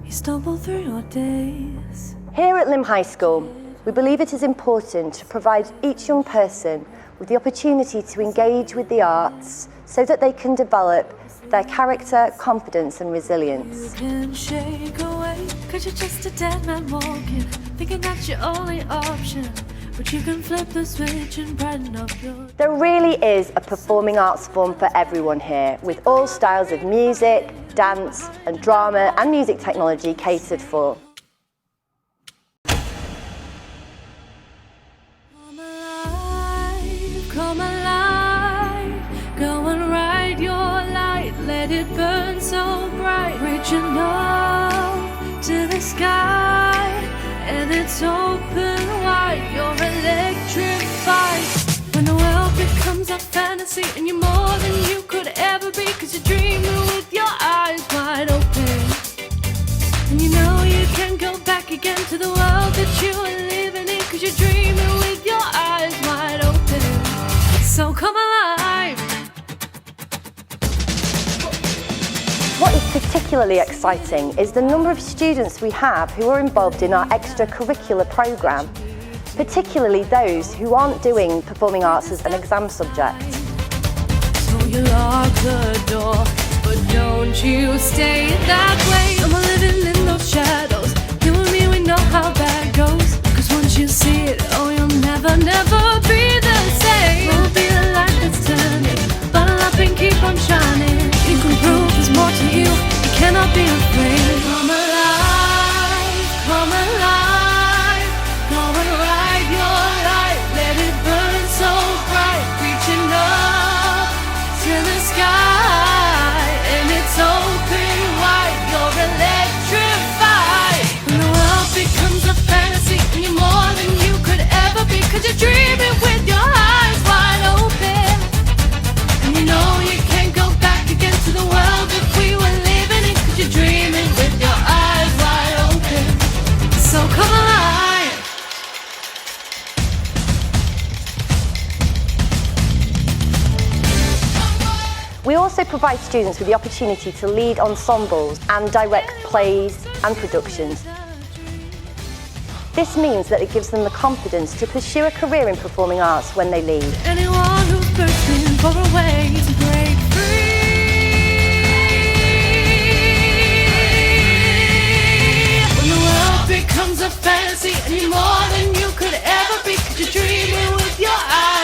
You stumble through your days. Here at Lymm High School, we believe it is important to provide each young person with the opportunity to engage with the arts so that they can develop their character, confidence and resilience. You can shake away, 'cause you're just a dead man walking, thinking that's your only option. But you can flip the switch and brighten up your... There really is a performing arts form for everyone here, with all styles of music, dance and drama and music technology catered for. Come alive, go and ride your light, let it burn so bright, reaching up to the sky, and it's open wide, you're electrified. When the world becomes a fantasy and you're more than you could ever be, 'cause you're dreaming with your eyes wide open, and you know you can't go back again to the world that you were living in, 'cause you're dreaming with your eyes wide open. So come alive. What is particularly exciting is the number of students we have who are involved in our extracurricular programme, particularly those who aren't doing performing arts as an exam subject. So you lock the door, but don't you stay that way. I'm living in those shadows. You and me, we know how that goes. 'Cause once you see it, oh, you'll never, never be the same. We'll be the light that's turning, bottle up and keep on shining. You can prove there's more to you, you cannot be afraid. Come alive, come alive, go and ride your light, let it burn so bright, reaching up to the sky, and it's open wide, you're electrified. When the world becomes a fantasy and you're more than you could ever be, 'cause you're dreaming with your eyes wide open, and you know you can't go back again to the world that we were living in, 'cause you're dreaming with your eyes wide open. So come alive. We also provide students with the opportunity to lead ensembles and direct plays and productions. This means that it gives them the confidence to pursue a career in performing arts when they leave. Anyone who's thirsting for a way to break free. When the world becomes a fantasy and you're more than you could ever be, 'cause you're dreaming with your eyes